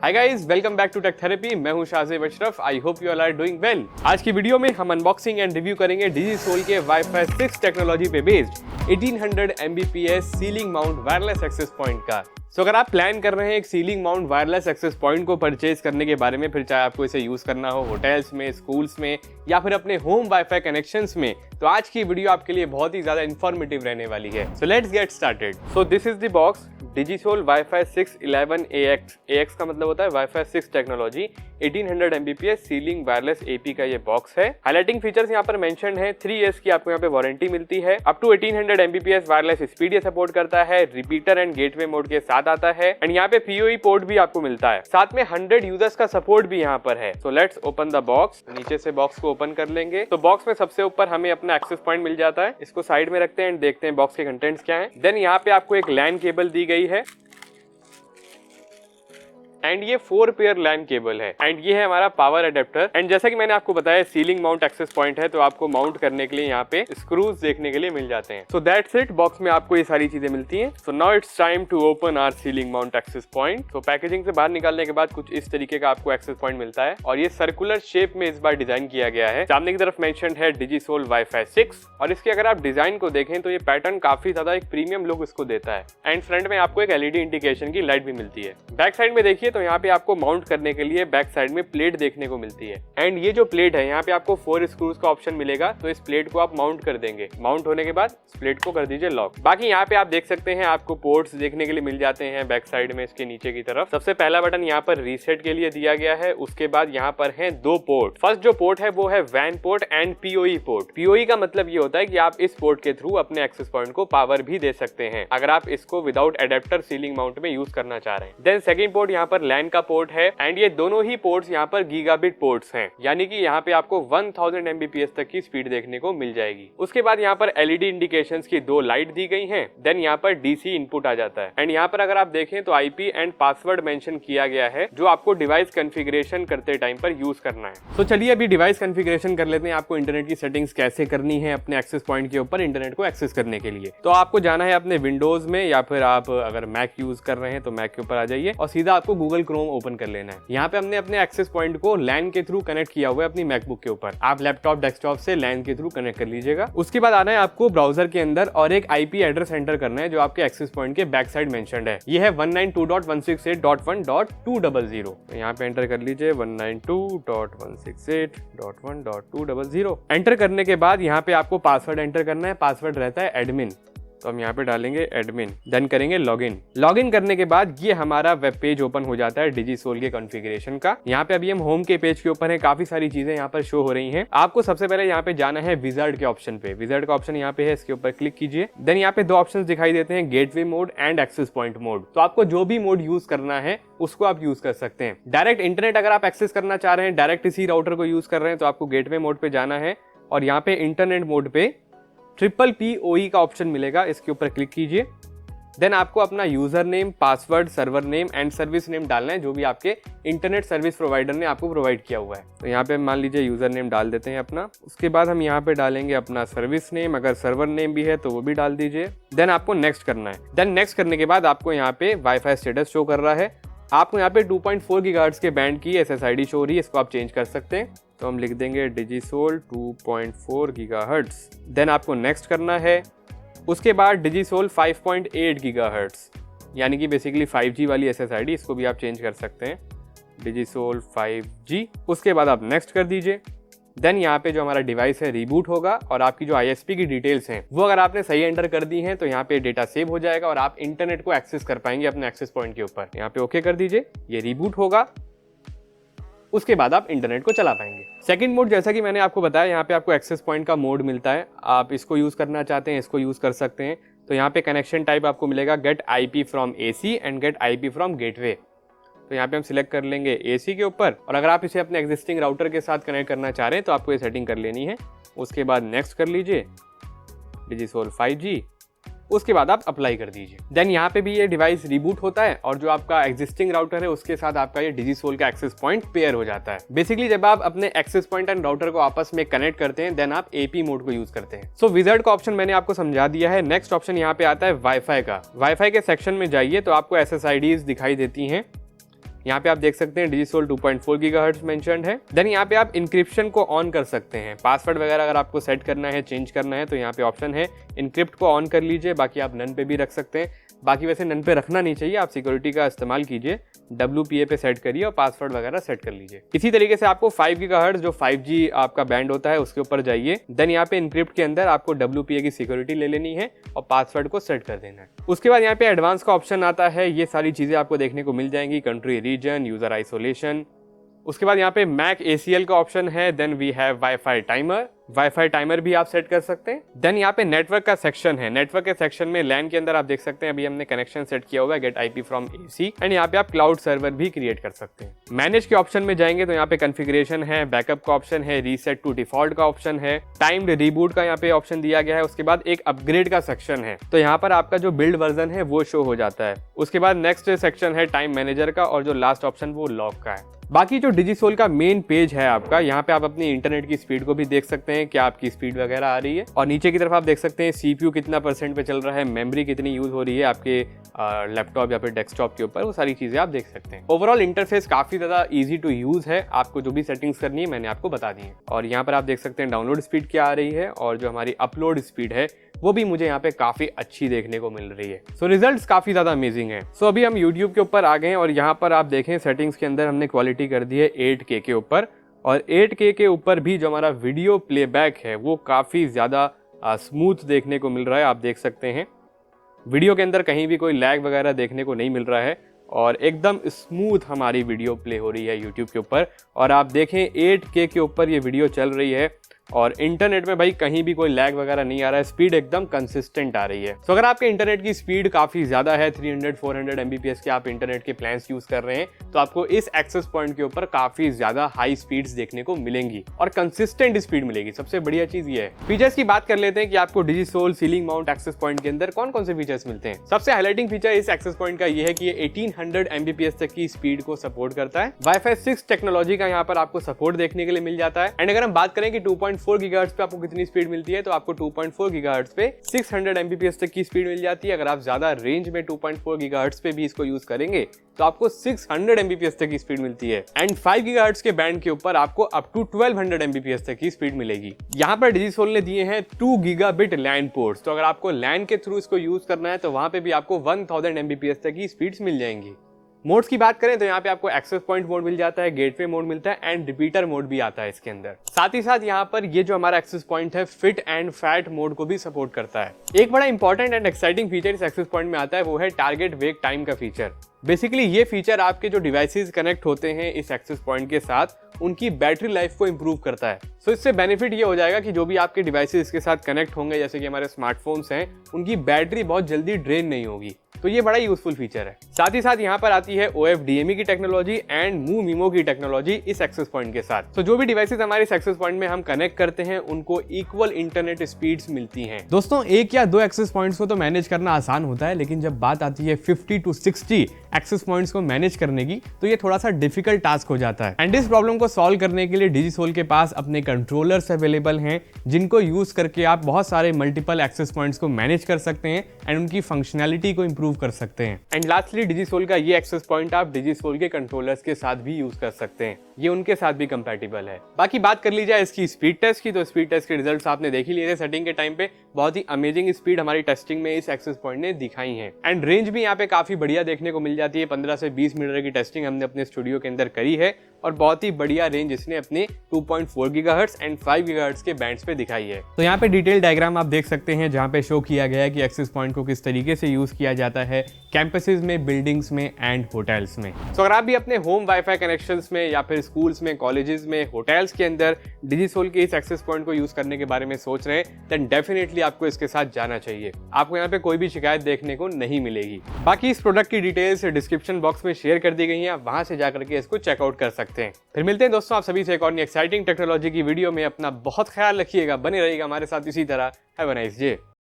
Hi guys, welcome back to Tech Therapy. मैं हूं Shahzeb Ashraf. I hope you all are doing well. आज की video में हम अनबॉक्सिंग एंड रिव्यू करेंगे डिजिसोल के वाईफाई 6 टेक्नोलॉजी पे based 1800 Mbps ceiling mount wireless access point का। सो अगर आप प्लान कर रहे हैं एक ceiling mount wireless access point को परचेज करने के बारे में, फिर चाहे आपको इसे यूज करना हो होटल्स में, स्कूल्स में या फिर अपने होम वाईफाई कनेक्शंस में, तो आज की वीडियो आपके लिए बहुत ही ज्यादा इंफॉर्मेटिव रहने वाली है। So let's get started. So this is the box Digisol wifi 611 AX का मतलब होता है wifi 6 technology 1800 Mbps ceiling wireless AP का ये बॉक्स है। हाइलाइटिंग फीचर्स यहाँ पर मेंशन है। 3 years की आपको यहाँ पे वारंटी मिलती है। Up to 1800 Mbps wireless speed ये सपोर्ट करता है। रिपीटर एंड गेटवे मोड के साथ आता है एंड यहाँ पे PoE पोर्ट भी आपको मिलता है। साथ में 100 यूजर्स का सपोर्ट भी यहाँ पर है। So let's open the box. नीचे से बॉक्स को ओपन कर लेंगे तो बॉक्स में सबसे ऊपर हमें अपना एक्सेस पॉइंट मिल जाता है। इसको साइड में रखते हैं एंड देखते हैं बॉक्स के कंटेंट्स क्या है। देन यहाँ पे आपको एक लैन केबल दी गई है एंड ये 4 पेयर लैन केबल है एंड ये है हमारा पावर अडेप्टर। एंड जैसा कि मैंने आपको बताया सीलिंग माउंट एक्सेस पॉइंट है, तो आपको माउंट करने के लिए यहाँ पे स्क्रूज देखने के लिए मिल जाते हैं। So that's it. बॉक्स में आपको ये सारी चीजें मिलती हैं। So now it's time to open our ceiling mount access point. तो पैकेजिंग से बाहर निकालने के बाद कुछ इस तरीके का आपको एक्सेस पॉइंट मिलता है और ये सर्कुलर शेप में इस बार डिजाइन किया गया है। सामने की तरफ मेंशन है डिजिसोल वाईफाई 6 और इसके अगर आप डिजाइन को देखें तो ये पैटर्न काफी ज्यादा एक प्रीमियम लुक इसको देता है एंड फ्रंट में आपको एक LED इंडिकेशन की लाइट भी मिलती है। बैक साइड में देखिए तो यहाँ पे आपको माउंट करने के लिए बैक साइड में प्लेट देखने को मिलती है एंड ये जो प्लेट है यहाँ पे आपको 4 स्क्रूज का ऑप्शन मिलेगा। तो इस प्लेट को आप माउंट कर देंगे। माउंट होने के बाद इस प्लेट को कर दीजिए लॉक। बाकी यहाँ पे आप देख सकते हैं आपको पोर्ट्स देखने के लिए मिल जाते हैं बैक साइड में। इसके नीचे की तरफ सबसे पहला बटन यहाँ पर रीसेट के लिए दिया गया है। उसके बाद यहाँ पर है 2 पोर्ट। फर्स्ट जो पोर्ट है वो है वैन port and PoE port. PoE का मतलब ये होता है कि आप इस पोर्ट के थ्रू अपने एक्सेस पॉइंट को पावर भी दे सकते हैं अगर आप इसको विदाउट एडेप्टर सीलिंग माउंट में यूज करना चाह रहे हैं। देन सेकंड पोर्ट यहाँ पर लैन का पोर्ट है एंड ये दोनों ही पोर्ट्स यहाँ पर गीगाबिट पोर्ट्स हैं, यानी कि यहाँ पे आपको 1000 Mbps तक की स्पीड देखने को मिल जाएगी। उसके बाद यहाँ पर LED इंडिकेशंस की 2 लाइट दी गई हैं। देन यहाँ पर DC इनपुट आ जाता है एंड यहाँ पर अगर आप देखें तो IP एंड पासवर्ड मेंशन किया गया है जो आपको डिवाइस कॉन्फ़िगरेशन करते टाइम पर यूज करना है। तो चलिए अभी डिवाइस कॉन्फ़िगरेशन कर लेते हैं। आपको इंटरनेट की सेटिंग्स कैसे करनी है अपने एक्सेस पॉइंट के ऊपर इंटरनेट को एक्सेस करने के लिए। तो आपको जाना है अपने विंडोज में या फिर आप अगर मैक यूज कर रहे हैं तो मैक के ऊपर आ जाइए और सीधा आपको गूगल क्रोम ओपन कर लेना है। यहाँ पे हमने अपने एक्सेस पॉइंट को लैन के थ्रू कनेक्ट किया हुआ है अपनी मैकबुक के ऊपर। आप लैपटॉप डेस्कटॉप से लैन के थ्रू कनेक्ट कर लीजिएगा। उसके बाद आना है आपको ब्राउजर के अंदर और एक IP एड्रेस एंटर करना है जो आपके एक्सेस पॉइंट के बैक साइड मेंशन्ड है। ये है 192.168.1.200। तो यहाँ पे एंटर कर लीजिए 192.168.1.200। एंटर करने के बाद यहाँ पे आपको पासवर्ड एंटर करना है। पासवर्ड रहता है एडमिन, तो हम यहाँ पे डालेंगे एडमिन। देन करेंगे लॉगिन। लॉगिन करने के बाद ये हमारा वेब पेज ओपन हो जाता है डिजिसोल के कॉन्फ़िगरेशन का। यहाँ पे अभी हम होम के पेज के ऊपर है। काफी सारी चीजें यहाँ पर शो हो रही हैं। आपको सबसे पहले यहाँ पे जाना है विजार्ड के ऑप्शन पे। विजार्ड का ऑप्शन यहाँ पे है, इसके ऊपर क्लिक कीजिए। देन यहाँ पे 2 ऑप्शन दिखाई देते हैं, gateway mode and access point mode. तो आपको जो भी मोड यूज करना है उसको आप यूज कर सकते हैं। डायरेक्ट इंटरनेट अगर आप एक्सेस करना चाह रहे हैं, डायरेक्ट इसी राउटर को यूज कर रहे हैं, तो आपको गेटवे मोड पे जाना है और यहाँ पे इंटरनेट मोड पे PPPoE का ऑप्शन मिलेगा। इसके ऊपर क्लिक कीजिए। देन आपको अपना user name, password, server name and service name डालना है जो भी आपके इंटरनेट सर्विस प्रोवाइडर ने आपको प्रोवाइड किया हुआ है। तो यहाँ पे मान लीजिए यूजर नेम डाल देते हैं अपना। उसके बाद हम यहाँ पे डालेंगे अपना सर्विस नेम, अगर सर्वर नेम भी है तो वो भी डाल दीजिए। देन आपको नेक्स्ट करना है। देन नेक्स्ट करने के बाद आपको यहाँ पे वाईफाई स्टेटस शो कर रहा है। आपको यहाँ पे 2.4 GHz के बैंड की SSID शो हो रही है, इसको आप चेंज कर सकते हैं। तो हम लिख देंगे डिजिसोल 2.4 GHz। देन आपको नेक्स्ट करना है। उसके बाद डिजिसोल 5.8 GHz, यानी कि बेसिकली 5G वाली SSID, इसको भी आप चेंज कर सकते हैं डिजिसोल 5G। उसके बाद आप नेक्स्ट कर दीजिए। देन यहाँ पे जो हमारा डिवाइस है रीबूट होगा और आपकी जो ISP की डिटेल्स हैं वो अगर आपने सही एंटर कर दी हैं तो यहाँ पे डेटा सेव हो जाएगा और आप इंटरनेट को एक्सेस कर पाएंगे अपने एक्सेस पॉइंट के ऊपर। यहाँ पे ओके कर दीजिए, ये रीबूट होगा। उसके बाद आप इंटरनेट को चला पाएंगे। सेकंड मोड, जैसा कि मैंने आपको बताया, यहाँ पे आपको एक्सेस पॉइंट का मोड मिलता है। आप इसको यूज करना चाहते हैं, इसको यूज कर सकते हैं। तो यहाँ पे कनेक्शन टाइप आपको मिलेगा get IP from AC and get IP from gateway. तो यहाँ पे हम सिलेक्ट कर लेंगे AC के ऊपर और अगर आप इसे अपने एग्जिस्टिंग राउटर के साथ कनेक्ट करना चाह रहे हैं तो आपको ये सेटिंग कर लेनी है। उसके बाद नेक्स्ट कर लीजिए डिजिसोल 5G। उसके बाद आप अप्लाई कर दीजिए। देन यहाँ पे भी ये डिवाइस रिबूट होता है और जो आपका एग्जिस्टिंग राउटर है उसके साथ आपका ये डिजिसोल का एक्सेस पॉइंट पेयर हो जाता है। बेसिकली जब आप अपने एक्सेस पॉइंट एंड राउटर को आपस में कनेक्ट करते हैं देन आप AP मोड को यूज करते हैं। सो विजार्ड का ऑप्शन मैंने आपको समझा दिया है। नेक्स्ट ऑप्शन यहाँ पे आता है वाईफाई का। वाईफाई के सेक्शन में जाइए तो आपको SSIDs दिखाई देती हैं यहाँ पे आप देख सकते हैं डिजिसोल 2.4 गीगाहर्ट्ज मेंशन्ड है। देन यहाँ पे आप इंक्रिप्शन को ऑन कर सकते हैं। पासवर्ड वगैरह अगर आपको सेट करना है, चेंज करना है, तो यहाँ पे ऑप्शन है इनक्रिप्ट को ऑन कर लीजिए, बाकी आप नन पे भी रख सकते हैं। बाकी वैसे नन पे रखना नहीं चाहिए, आप सिक्योरिटी का इस्तेमाल कीजिए, WPA पे सेट करिए और पासवर्ड वगैरह सेट कर लीजिए। इसी तरीके से आपको 5 गीगाहर्ट्ज जो 5G आपका बैंड होता है उसके ऊपर जाइए। देन यहाँ पे इनक्रिप्ट के अंदर आपको WPA की सिक्योरिटी ले लेनी है और पासवर्ड को सेट कर देना है। उसके बाद यहाँ पे एडवांस का ऑप्शन आता है, ये सारी चीजें आपको देखने को मिल जाएंगी, कंट्री रीजन, यूजर आइसोलेशन। उसके बाद यहाँ पे मैक ACL का ऑप्शन है। Then we have WiFi timer, WiFi timer भी आप सेट कर सकते हैं। देन यहाँ पे नेटवर्क का सेक्शन है। नेटवर्क के सेक्शन में लैन के अंदर आप देख सकते हैं अभी हमने कनेक्शन सेट किया हुआ है, get IP from AC, and यहाँ पे आप क्लाउड सर्वर भी क्रिएट कर सकते हैं। मैनेज के ऑप्शन में जाएंगे तो यहाँ पे कॉन्फ़िगरेशन है, बैकअप का ऑप्शन है, रीसेट टू डिफॉल्ट का ऑप्शन है, टाइम्ड रीबूट का यहाँ पे ऑप्शन दिया गया है। उसके बाद एक अपग्रेड का सेक्शन है, तो यहाँ पर आपका जो बिल्ड वर्जन है वो शो हो जाता है। उसके बाद नेक्स्ट सेक्शन है टाइम मैनेजर का, और जो लास्ट ऑप्शन वो लॉक का है। बाकी जो डिजिसोल का मेन पेज है आपका, यहाँ पे आप अपनी इंटरनेट की स्पीड को भी देख सकते हैं, क्या आपकी स्पीड वगैरह आ रही है, और नीचे की तरफ आप देख सकते हैं CPU कितना % पे चल रहा है, मेमोरी कितनी यूज हो रही है आपके लैपटॉप या फिर डेस्कटॉप के ऊपर, वो सारी चीजें आप देख सकते हैं। ओवरऑल इंटरफेस काफी ज्यादा इजी टू यूज है, आपको जो भी सेटिंग्स करनी है मैंने आपको बता दी है। और यहाँ पर आप देख सकते हैं डाउनलोड स्पीड क्या आ रही है, और जो हमारी अपलोड स्पीड है वो भी मुझे यहाँ पे काफी अच्छी देखने को मिल रही है। सो रिजल्ट्स काफी ज्यादा अमेजिंग है। सो अभी हम YouTube के ऊपर आ गए हैं, और यहाँ पर आप देखें सेटिंग्स के अंदर हमने क्वालिटी कर दी है 8K के ऊपर, और 8K के ऊपर भी जो हमारा वीडियो प्लेबैक है वो काफी ज्यादा स्मूथ देखने को मिल रहा है। आप देख सकते हैं वीडियो के अंदर कहीं भी कोई लैग वगैरह देखने को नहीं मिल रहा है, और एकदम स्मूथ हमारी वीडियो प्ले हो रही है YouTube के ऊपर। और आप देखें 8K के ऊपर ये वीडियो चल रही है, और इंटरनेट में भाई कहीं भी कोई लैग वगैरह नहीं आ रहा है, स्पीड एकदम कंसिस्टेंट आ रही है। तो अगर आपके इंटरनेट की स्पीड काफी ज्यादा है, 300-400 Mbps के आप इंटरनेट के प्लान्स यूज कर रहे हैं, तो आपको इस एक्सेस पॉइंट के ऊपर काफी ज्यादा हाई स्पीड्स देखने को मिलेंगी और कंसिस्टेंट स्पीड मिलेगी। सबसे बढ़िया चीज ये है। फीचर्स की बात कर लेते हैं कि आपको डिजिसोल सीलिंग माउंट एक्सेस पॉइंट के अंदर कौन कौन से फीचर्स मिलते हैं। सबसे हाईलाइटिंग फीचर इस एक्सेस पॉइंट का ये है कि ये 1800 Mbps तक की स्पीड को सपोर्ट करता है। वाईफाई 6 टेक्नोलॉजी का यहाँ पर आपको सपोर्ट देखने के लिए मिल जाता है। एंड अगर हम बात करें कि 2.4 गीगाहर्ट्ज पे आपको कितनी स्पीड मिलती है, तो आपको 2.4 गीगाहर्ट्ज पे 600 Mbps तक की स्पीड मिल जाती है। अगर आप ज्यादा रेंज में 2.4 गीगाहर्ट्ज पे भी इसको यूज करेंगे तो आपको 600 Mbps तक की स्पीड मिलती है। एंड 5 गीगाहर्ट्ज के बैंड के ऊपर आपको अप टू 1200 Mbps तक की स्पीड मिलेगी। यहाँ पर डिजिसोल ने दिए हैं 2 गीगाबिट लैन पोर्ट्स, तो अगर आपको लैन के थ्रू इसको यूज करना है तो वहां पे भी आपको 1000 Mbps तक की स्पीड्स मिल जाएंगी। मोड्स की बात करें तो यहाँ पे आपको एक्सेस पॉइंट मोड मिल जाता है, गेटवे मोड मिलता है, एंड रिपीटर मोड भी आता है इसके अंदर। साथ ही साथ यहाँ पर ये जो हमारा एक्सेस पॉइंट है फिट एंड फैट मोड को भी सपोर्ट करता है। एक बड़ा इंपॉर्टेंट एंड एक्साइटिंग फीचर इस एक्सेस पॉइंट में आता है, वो है टारगेट वेक टाइम का फीचर। बेसिकली ये फीचर आपके जो डिवाइसेस कनेक्ट होते हैं इस एक्सेस पॉइंट के साथ उनकी बैटरी लाइफ को इंप्रूव करता है। सो इससे बेनिफिट ये हो जाएगा कि जो भी आपके डिवाइसेस इसके साथ कनेक्ट होंगे, जैसे कि हमारे स्मार्टफोन्स हैं, उनकी बैटरी बहुत जल्दी ड्रेन नहीं होगी। तो ये बड़ा यूजफुल फीचर है। साथ ही साथ यहाँ पर आती है OFDME की टेक्नोलॉजी एंड MoveMemo की टेक्नोलॉजी इस एक्सेस पॉइंट के साथ। तो जो भी डिवाइसेस हमारे इस एक्सेस पॉइंट में हम कनेक्ट करते हैं उनको इक्वल इंटरनेट स्पीड्स मिलती हैं। दोस्तों, एक या दो एक्सेस पॉइंट्स को तो मैनेज करना आसान होता है, लेकिन जब बात आती है 50 to 60 एक्सेस पॉइंट्स को मैनेज करने की तो ये थोड़ा सा डिफिकल्ट टास्क हो जाता है। एंड इस प्रॉब्लम को सॉल्व करने के लिए डिजिसोल के पास अपने कंट्रोलर्स अवेलेबल हैं, जिनको यूज करके आप बहुत सारे मल्टीपल एक्सेस पॉइंट्स को मैनेज कर सकते हैं एंड उनकी फंक्शनैलिटी को इंप्रूव कर सकते हैं। एंड लास्टली डिजिसोल का ये एक्सेस पॉइंट आप डिजिसोल के कंट्रोलर्स के साथ भी यूज कर सकते हैं, ये उनके साथ भी कंपैटिबल है। बाकी बात कर ली जाए इसकी स्पीड टेस्ट की, तो स्पीड टेस्ट के रिजल्ट्स आपने देख ही लिए थे सेटिंग के टाइम पे। बहुत ही अमेजिंग स्पीड हमारी टेस्टिंग में इस एक्सेस पॉइंट ने दिखाई है। एंड रेंज भी यहाँ पे काफी बढ़िया देखने को मिल जाती है। 15 से 20 मीटर की टेस्टिंग हमने अपने स्टूडियो के अंदर करी है, और बहुत ही बढ़िया रेंज इसने अपने 2.4 गीगाहर्ट्ज एंड 5 गीगाहर्ट्ज के बैंड्स पे दिखाई है। तो यहाँ पे डिटेल डायग्राम आप देख सकते हैं, जहाँ पे शो किया गया है कि एक्सेस पॉइंट को किस तरीके से यूज किया जाता है कैंपसेस में, बिल्डिंग्स में एंड होटल्स में। तो अगर आप भी अपने होम वाईफाई कनेक्शंस में या फिर स्कूल्स में, कॉलेजेस में, होटल्स के अंदर डिजिसोल के इस एक्सेस पॉइंट को यूज करने के बारे में सोच रहे हैं, देन डेफिनेटली आपको इसके साथ जाना चाहिए। आपको यहाँ पे कोई भी शिकायत देखने को नहीं मिलेगी। बाकी इस प्रोडक्ट की डिटेल्स डिस्क्रिप्शन बॉक्स में शेयर कर दी गई है, आप वहां से जाकर के इसको चेकआउट कर सकते हैं। फिर मिलते हैं दोस्तों आप सभी से एक और एक्साइटिंग टेक्नोलॉजी की वीडियो में। अपना बहुत ख्याल रखिएगा, बने रहिएगा हमारे साथ इसी तरह। Have a nice day.